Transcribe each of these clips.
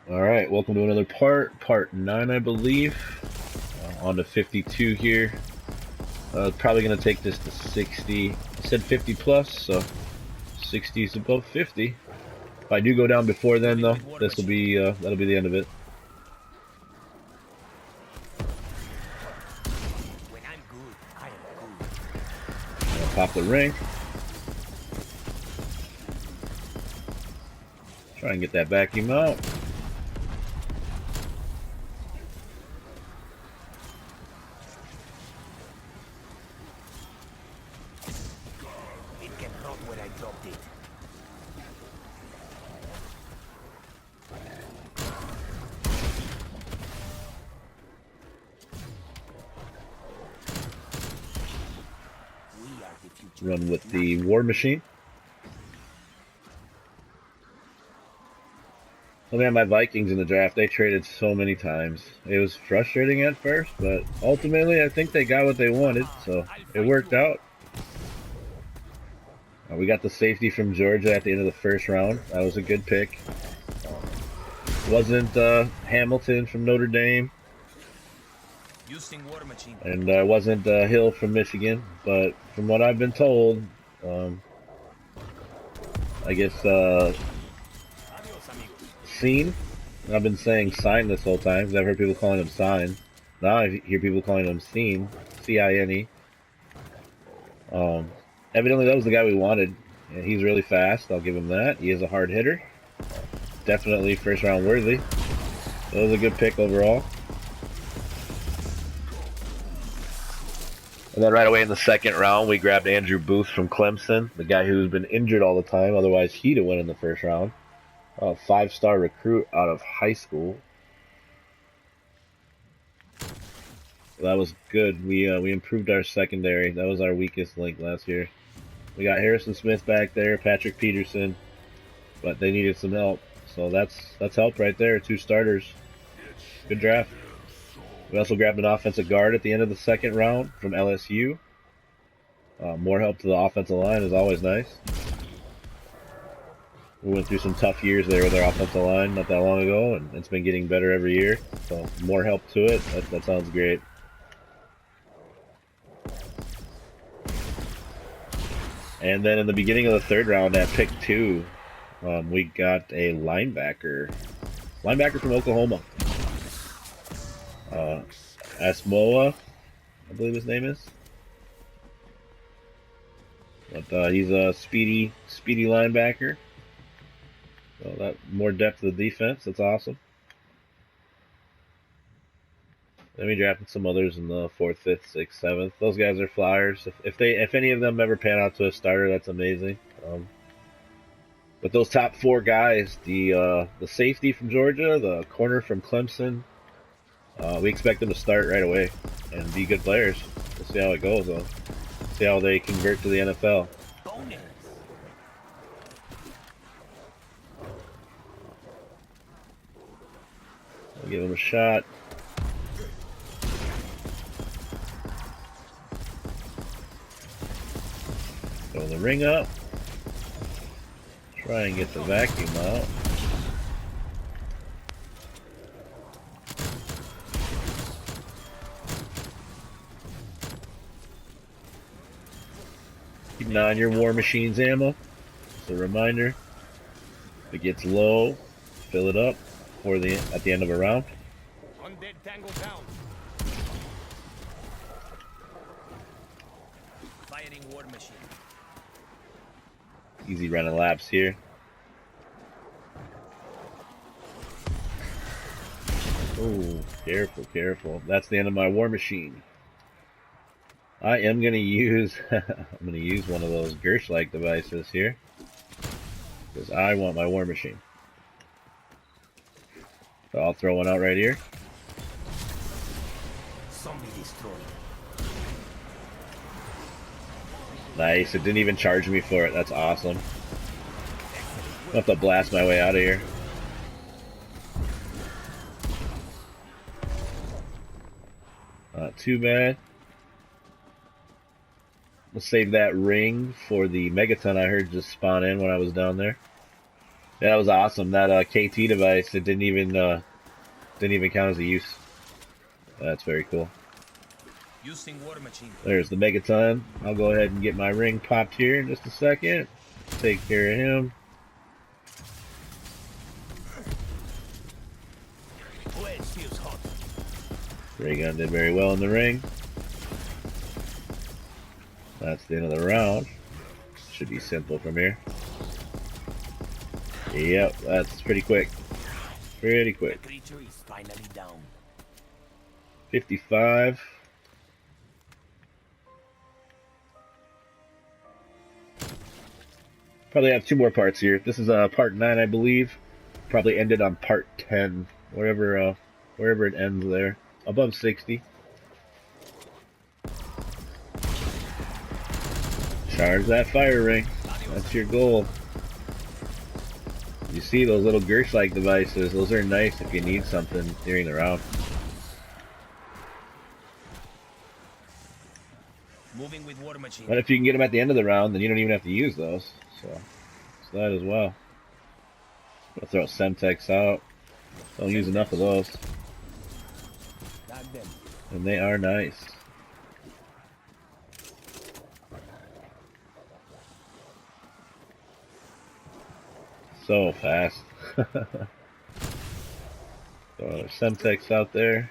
Alright, welcome to another part 9 I believe. On to 52 here. Probably going to take this to 60. I said 50 plus, so 60 is above 50. If I do go down before then though, this will be, that'll be the end of it. When I'm good, I am good. I'll pop the ring. Try and get that vacuum out. It can rot where I dropped it. We are the future. Run with the War Machine. Looking at my Vikings in the draft, they traded so many times. It was frustrating at first, but ultimately I think they got what they wanted, so it worked out. We got the safety from Georgia at the end of the first round. That was a good pick. Wasn't Hamilton from Notre Dame, Using War Machine. and wasn't Hill from Michigan, but from what I've been told, I guess Adios, amigos. Scene. I've been saying Sign this whole time because I've heard people calling him Sign. Now I hear people calling him Scene, C-I-N-E. Evidently that was the guy we wanted. And he's really fast, I'll give him that. He is a hard hitter. Definitely first round worthy. So it was a good pick overall. And then right away in the second round, we grabbed Andrew Booth from Clemson, the guy who's been injured all the time. Otherwise, he'd have won in the first round. A 5-star recruit out of high school. That was good. We improved our secondary. That was our weakest link last year. We got Harrison Smith back there, Patrick Peterson, but they needed some help. So that's help right there. 2 starters. Good draft. We also grabbed an offensive guard at the end of the second round from LSU. More help to the offensive line is always nice. We went through some tough years there with our offensive line not that long ago, and it's been getting better every year. So more help to it. That sounds great. And then in the beginning of the third round at pick 2, we got a linebacker. Linebacker from Oklahoma. Asmoa, I believe his name is. But he's a speedy linebacker. So that more depth to the defense. That's awesome. Then we drafted some others in the 4th, 5th, 6th, 7th. Those guys are flyers. If any of them ever pan out to a starter, that's amazing. But those top 4 guys, the safety from Georgia, the corner from Clemson, we expect them to start right away and be good players. We'll see how it goes, though. See how they convert to the NFL. Bonus. We'll give them a shot. Throw the ring up. Try and get the vacuum out. Keep an eye on your War Machine's ammo. Just a reminder. If it gets low, fill it up at the end of a round. Undead tango down. Firing War Machine. Easy running laps here. Oh, careful, careful. That's the end of my War Machine. I am gonna use one of those Gersh-like devices here. Because I want my War Machine. So I'll throw one out right here. Zombie destroyed. Nice, it didn't even charge me for it. That's awesome. I'll have to blast my way out of here. Not too bad. We'll save that ring for the Megaton I heard just spawn in when I was down there. Yeah, that was awesome. That KT device, it didn't even count as a use. That's very cool. Using war machine. There's the Megaton. I'll go ahead and get my ring popped here in just a second. Take care of him. Who else feels hot? Ray gun did very well in the ring. That's the end of the round. Should be simple from here. Yep, that's pretty quick. Pretty quick. The creature is finally down. 55. Probably have 2 more parts here. This is part 9, I believe. Probably ended on part 10, wherever it ends there, above 60. Charge that fire ring. That's your goal. You see those little Gersh-like devices? Those are nice if you need something during the round. Moving with war machine. But if you can get them at the end of the round, then you don't even have to use those. So that as well. I'll throw Semtex out. Don't use enough of those. And they are nice. So fast. So there's Semtex out there.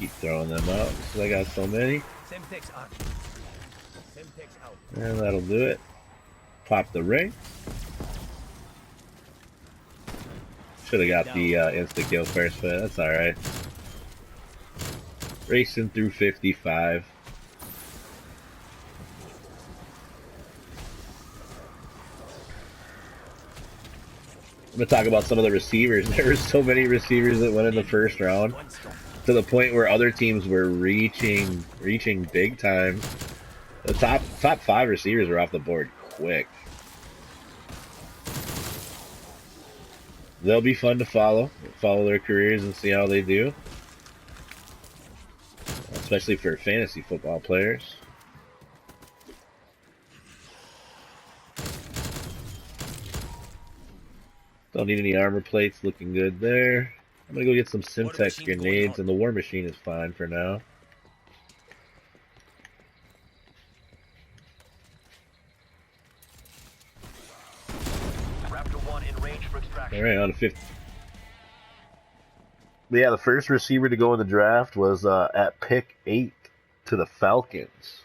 Keep throwing them out because I got so many. Semtex on. Semtex out. And that'll do it. Pop the ring. Should have got the insta kill first, but that's alright. Racing through 55. I'm going to talk about some of the receivers. There were so many receivers that went in the first round, to the point where other teams were reaching big time. The top 5 receivers were off the board quick. They'll be fun to follow their careers and see how they do, especially for fantasy football players. Don't need any armor plates, looking good there. I'm gonna go get some Syntex grenades, and the War Machine is fine for now. Alright, on to 50. But yeah, the first receiver to go in the draft was at pick 8 to the Falcons.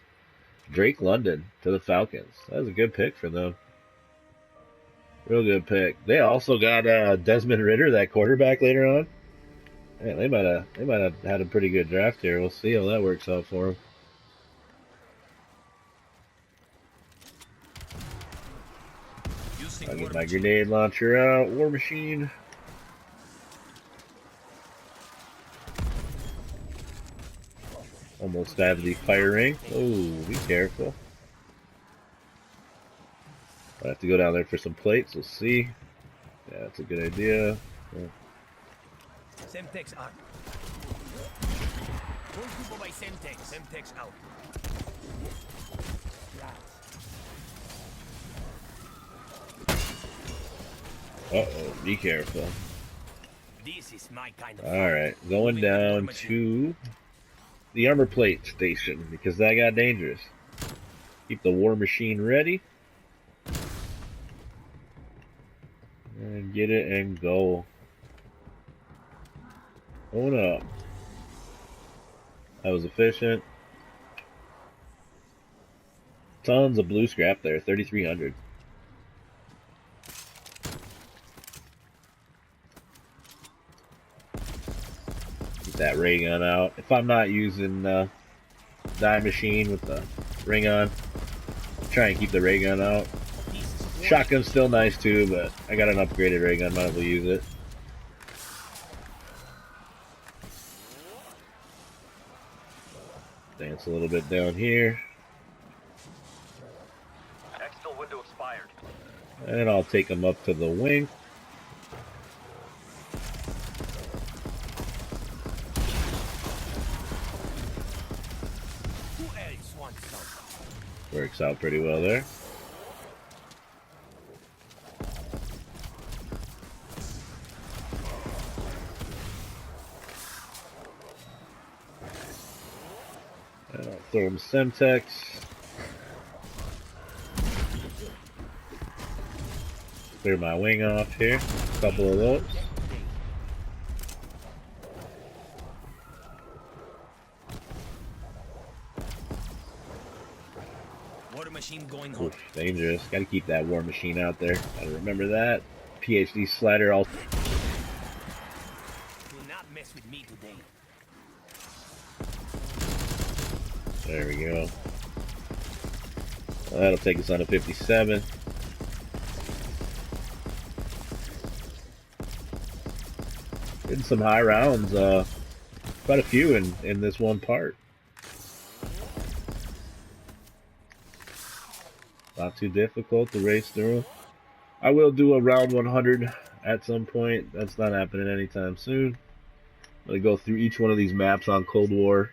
Drake London to the Falcons. That was a good pick for them. Real good pick. They also got Desmond Ridder, that quarterback, later on. Man, they might have had a pretty good draft here. We'll see how that works out for them. I'll get my grenade launcher out. War Machine. Almost have the fire ring. Oh, be careful. I have to go down there for some plates. We'll see. Yeah, that's a good idea. Yeah. Semtex on. Don't go by Semtex. Semtex out. Uh-oh, be careful. This is my kind of Alright, going down to the armor plate station, because that got dangerous. Keep the War Machine ready. And get it and go. Hold up. That was efficient. Tons of blue scrap there, 3,300. Get that ray gun out. If I'm not using Die Machine with the ring on, try and keep the ray gun out. Shotgun's still nice too, but I got an upgraded ray gun, might as well use it. Dance a little bit down here. Exfil window expired. And I'll take them up to the wing. Who else wants some? We're Works out pretty well there. And I'll throw him Semtex. Clear my wing off here. A couple of those. Water machine going home. Oof, dangerous. Gotta keep that war machine out there. Gotta remember that. PhD slider also. Do not mess with me today. There we go. Well, that'll take us on to 57. Getting some high rounds, quite a few in this one part. Not too difficult to race through. I will do a round 100 at some point. That's not happening anytime soon. I'm going to go through each one of these maps on Cold War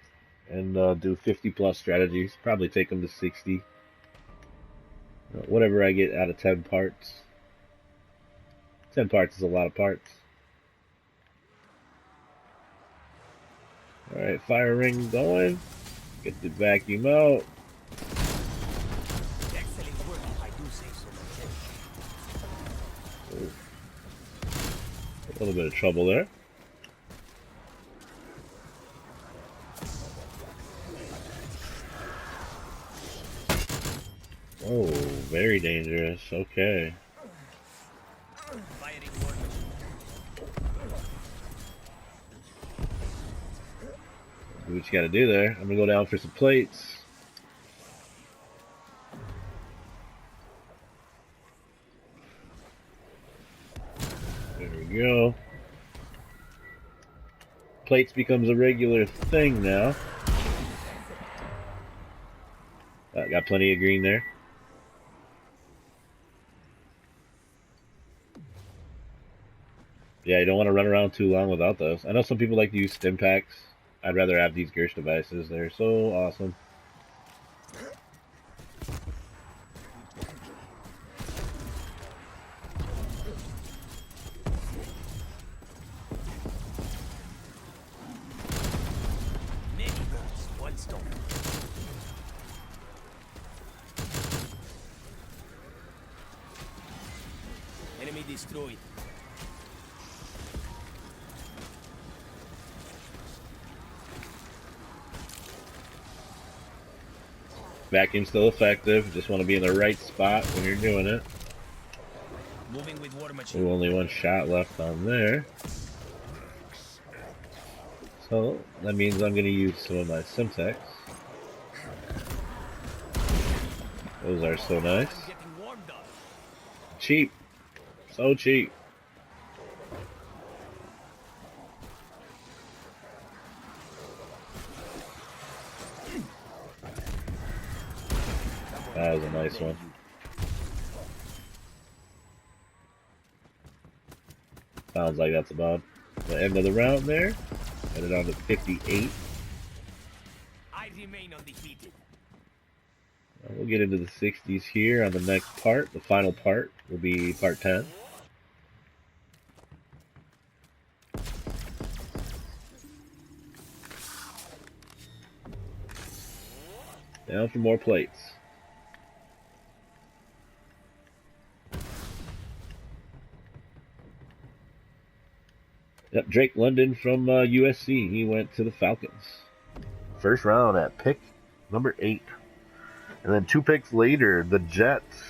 and do 50 plus strategies. Probably take them to 60. Whatever I get out of 10 parts. 10 parts is a lot of parts. Alright, fire ring going. Get the vacuum out. Excellent work if I do say so myself. A little bit of trouble there. Oh, very dangerous. Okay. Firing war machine. Do what you gotta do there. I'm gonna go down for some plates. There we go. Plates becomes a regular thing now. Got plenty of green there. Yeah, you don't want to run around too long without those. I know some people like to use stim packs. I'd rather have these Gersh devices. They're so awesome. Many birds, one stone. Enemy destroyed. Vacuum's still effective. Just want to be in the right spot when you're doing it. Moving with water machine. Ooh, only one shot left on there. So that means I'm going to use some of my Semtex. Those are so nice. I'm getting warmed up. Cheap. So cheap. That was a nice one. Sounds like that's about the end of the round there. Headed on to 58. I remain undefeated. We'll get into the 60s here on the next part. The final part will be part 10. Down for more plates. Yep, Drake London from USC. He went to the Falcons. First round at pick number 8. And then 2 picks later, the Jets